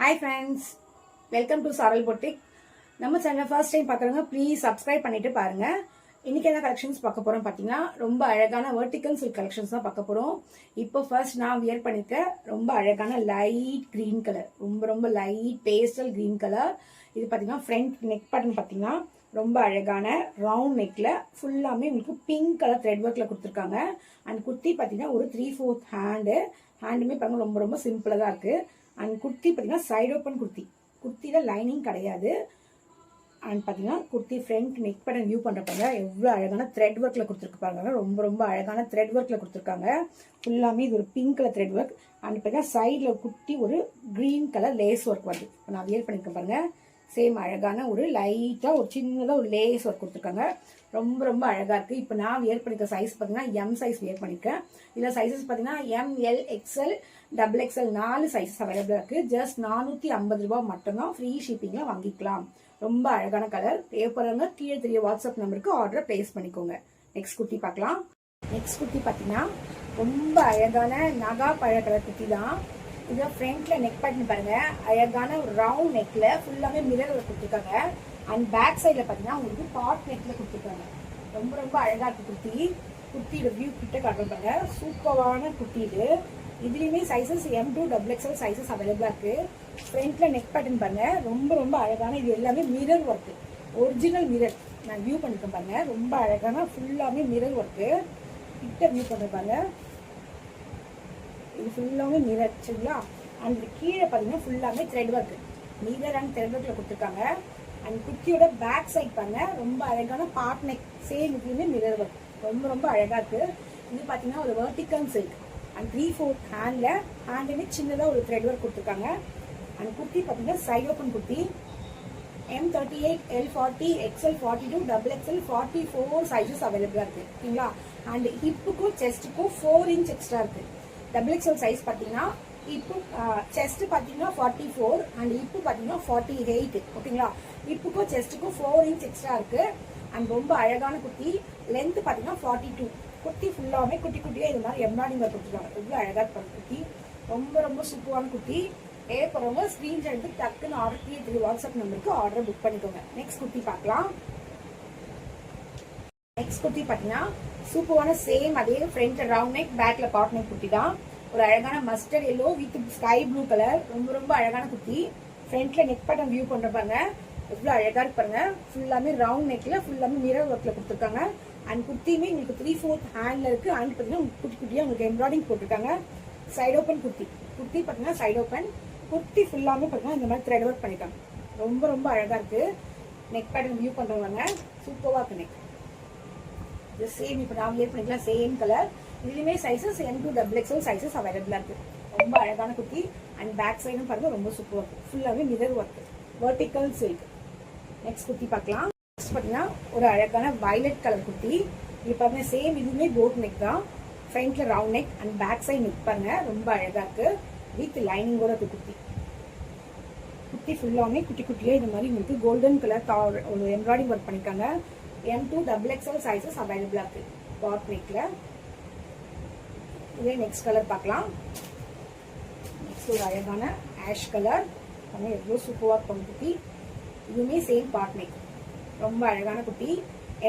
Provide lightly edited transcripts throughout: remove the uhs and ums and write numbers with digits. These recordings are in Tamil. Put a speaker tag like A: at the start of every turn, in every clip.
A: ஹாய் ஃப்ரெண்ட்ஸ், வெல்கம் டு சாரல் பொட்டிக். நம்ம சேனல் ஃபர்ஸ்ட் டைம் பார்க்குறவங்க ப்ளீஸ் சப்ஸ்கிரைப் பண்ணிட்டு பாருங்க. இன்னைக்கு என்ன கலெக்ஷன்ஸ் பார்க்க போறோம் பார்த்தீங்கன்னா, ரொம்ப அழகான வெர்டிகல் சில்க் கலெக்ஷன்ஸ் தான் பார்க்க போறோம். இப்போ ஃபர்ஸ்ட் நான் வியர் பண்ணிருக்க ரொம்ப அழகான லைட் கிரீன் கலர், ரொம்ப ரொம்ப லைட் பேஸ்டல் கிரீன் கலர். இது பார்த்தீங்கன்னா ஃப்ரண்ட் நெக் பட்டன் பார்த்தீங்கன்னா ரொம்ப அழகான ரவுண்ட் நெக்ல ஃபுல்லாமே உங்களுக்கு பிங்க் கலர் த்ரெட் ஒர்க்ல கொடுத்துருக்காங்க. அண்ட் குர்த்தி பார்த்தீங்கன்னா ஒரு 3/4 ஹேண்டுமே பாருங்க ரொம்ப ரொம்ப சிம்பிளா தான் இருக்கு. அண்ட் குர்த்தி பார்த்தீங்கன்னா சைடு ஓப்பன் குர்த்தி, குர்த்தியில லைனிங் கிடையாது. அண்ட் பார்த்தீங்கன்னா kurti front neck button view பண்ணுறப்பாங்க எவ்வளோ அழகான த்ரெட் ஒர்க்ல கொடுத்துருப்பாங்க. ரொம்ப ரொம்ப அழகான த்ரெட் ஒர்க்ல கொடுத்துருக்காங்க. ஃபுல்லாமே இது ஒரு pink colour thread work. And பார்த்தீங்கன்னா சைடில் குட்டி ஒரு கிரீன் கலர் லேஸ் ஒர்க் வருது. நான் வியர் பண்ணியிருக்கேன் பாருங்க. சேம் அழகான ஒரு லைட்டாக ஒரு சின்னதாக ஒரு லேஸ் ஒர்க் கொடுத்துருக்காங்க. ரொம்ப ரொம்ப அழகாக இருக்குது. இப்போ நான் வியர் பண்ணிக்க சைஸ் பார்த்தீங்கன்னா எம் சைஸ் வியர் பண்ணியிருக்கேன். இதில் சைஸஸ் பார்த்தீங்கன்னா ML XL XXL 4 சைஸஸ் அவைலபிளாக இருக்குது. ஜஸ்ட் 450 ரூபா மட்டும்தான். ஃப்ரீ ஷிப்பிங்கில் வாங்கிக்கலாம். ரொம்ப அழகான கலர். தேவைப்படுறவங்க கீழே தெரிய வாட்ஸ்அப் நம்பருக்கு ஆர்டரை பிளேஸ் பண்ணிக்கோங்க. நெக்ஸ்ட் குர்த்தி பார்க்கலாம். நெக்ஸ்ட் குர்த்தி பார்த்தீங்கன்னா ரொம்ப அழகான நகா பழ கலர் குர்த்தி தான். இதை ஃப்ரண்ட்ல நெக் பட்டன் பாருங்க, அழகான ஒரு ரவுண்ட் நெக்ல ஃபுல்லாமே மிரர் கொடுத்துருக்காங்க. அண்ட் பேக் சைட்ல பாத்தீங்கன்னா உங்களுக்கு பாட் நெக்ல கொடுத்துருக்காங்க. ரொம்ப ரொம்ப அழகா இருக்கு குர்த்தி. குர்த்தியோட வியூ கிட்ட காட்டுறாங்க. சூப்பரான குர்த்தி இது. இதுலயுமே சைசஸ் M2 XXL சைசஸ் அவைலபிளா இருக்கு. ஃப்ரண்ட்ல நெக் பட்டன் பாருங்க, ரொம்ப ரொம்ப அழகான. இது எல்லாமே மிரர் ஒர்க், ஒரிஜினல் மிரர். நான் வியூ பண்ணிருக்கேன் பாருங்க. ரொம்ப அழகான ஃபுல்லாமே மிரர் ஒர்க். கிட்ட வியூ பண்ணிருப்பாங்க. இது ஃபுல்லாமே மிரர் சரிங்களா. அண்ட் கீழே பார்த்தீங்கன்னா ஃபுல்லாமே thread work, mirror and thread ஒர்க்ல கொடுத்துருக்காங்க. அண்ட் குர்த்தியோட பேக் சைட் பாருங்க, ரொம்ப அழகான பார்ட் நெக். சேம் இதுலயுமே மிரர் ஒர்க். ரொம்ப ரொம்ப அழகா இருக்கு. இது பார்த்தீங்கன்னா ஒரு வெர்டிகல் சில்க். அண்ட் 3/4 ஹேண்டுமே சின்னதாக ஒரு த்ரெட் ஒர்க் கொடுத்துருக்காங்க. அண்ட் குர்த்தி பார்த்தீங்கன்னா side open kurti. M38 L40 XL 42 XXL 44 sizes அவைலபிளா இருக்கு ஓகேங்களா. அண்ட் ஹிப்புக்கும் செஸ்ட்டுக்கும் 4 இன்ச் எக்ஸ்ட்ரா இருக்கு. XXL சைஸ் பார்த்தீங்கன்னா இப்போ செஸ்ட் பார்த்தீங்கன்னா 44 அண்ட் இப்பு பார்த்தீங்கன்னா 48 ஓகேங்களா. இப்புக்கும் செஸ்ட்டுக்கும் 4 இன்ச் எக்ஸ்ட்ரா இருக்கு. அண்ட் ரொம்ப அழகான குர்த்தி. லென்த் பார்த்தீங்கன்னா 42. குர்த்தி ஃபுல்லாமே குட்டி குட்டியாக இது மாதிரி எம்ப்ராய்டிங் கொடுத்துருக்காங்க. எவ்வளோ அழகாக இருப்பாங்க குர்த்தி. ரொம்ப ரொம்ப சூப்பரான குர்த்தி. தேவைப்படுறவங்க ஸ்க்ரீன்ஷாட் எடுத்து டக்குன்னு ஆர்டர் பண்ணி வாட்ஸ்அப் நம்பருக்கு ஆர்டர் புக் பண்ணிக்கோங்க. நெக்ஸ்ட் குர்த்தி பார்க்கலாம். நெக்ஸ்ட் குர்த்தி பார்த்தீங்கன்னா சூப்பரான சேம் அதே ஃப்ரண்ட் ரவுண்ட் நெக் பேக்ல பாட் நெக் குர்த்தி தான். ஒரு அழகான mustard yellow with sky blue colour. ரொம்ப ரொம்ப அழகான குர்த்தி. ஃப்ரண்ட்ல நெக் பட்டன் வியூ பண்ற பாருங்க, எவ்வளவு அழகா இருக்கு பாருங்க. ஃபுல்லாமே ரவுண்ட் நெக்ல ஃபுல்லாமே மிரர் ஒர்க்ல கொடுத்துருக்காங்க. அண்ட் குர்த்தியுமே உங்களுக்கு 3/4 ஹேண்ட்ல இருக்கு. அண்ட் பார்த்தீங்கன்னா குட்டி குட்டியா உங்களுக்கு எம்ப்ராய்டிஙங் போட்டிருக்காங்க. Side open kurti. குர்த்தி பார்த்தீங்கன்னா சைடு ஓப்பன். குர்த்தி ஃபுல்லாமே பார்த்தீங்கன்னா இந்த மாதிரி த்ரெட் ஒர்க் பண்ணிருக்காங்க. ரொம்ப ரொம்ப அழகா இருக்கு. நெக் பேட்டர்ன் வியூ பண்றவங்க சூப்பரா இருக்கு நெக். சேம் இப்போ நான் வியர் பண்ணிக்கலாம். Same colour. இதுலயுமே சைசஸ் M2 XXL சைசஸ் அவைலபிளா இருக்கு. ரொம்ப அழகான குர்த்தி. அண்ட் பேக் சைடும் பாருங்க ரொம்ப சூப்பரா இருக்கு. ஃபுல்லாவே mirror work, vertical silk. Next kurti பார்க்கலாம். நெக்ஸ்ட் பார்த்தீங்கன்னா ஒரு அழகான வயலட் கலர் குர்த்தி. இது பாருங்க சேம் இதுவுமே போட் நெக் தான். ஃப்ரண்ட்ல round neck and back side neck பாருங்க ரொம்ப அழகா இருக்கு. வித் லைனிங்கோட இருக்கு குர்த்தி. குர்த்தி ஃபுல்லாமே குட்டி குட்டியா இந்த மாதிரி உங்களுக்கு கோல்டன் கலர் ஒரு எம்ப்ராய்டிங் ஒர்க் பண்ணிருக்காங்க. M2 XXL சைசஸ் அவைலபிளா இருக்கு. பாட் நெக்ல. இதே நெக்ஸ்ட் கலர் பார்க்கலாம். நெக்ஸ்ட் ஒரு அழகான ஆஷ் கலர். எவ்வளோ சூப்பராக இருக்கும் குர்த்தி. இதுவுமே சேம் பாட் நெக். ரொம்ப அழகான குர்த்தி.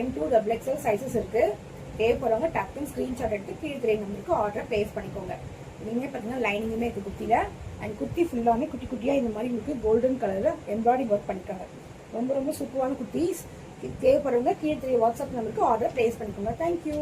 A: M2 XXL சைசஸ் இருக்கு. தேவைப்படுறவங்க டக்குன்னு ஸ்கிரீன்ஷாட் எடுத்து கீழே தெரிய நம்பருக்கு ஆர்டர் பிளேஸ் பண்ணிக்கோங்க. இதுவுமே பார்த்தீங்கன்னா லைனிங்குமே இருக்கு குர்த்தியில. அண்ட் குர்த்தி ஃபுல்லாமே குட்டி குட்டியா இந்த மாதிரி உங்களுக்கு கோல்டன் கலர்ல எம்ப்ராய்டிங் ஒர்க் பண்ணிருக்காங்க. ரொம்ப ரொம்ப சூப்பரான குர்த்திஸ். தேவைப்படுறவங்க கீழே தெரிய வாட்ஸ்அப் நம்பருக்கு ஆர்டர் பிளேஸ் பண்ணிக்கோங்க. தேங்க்யூ.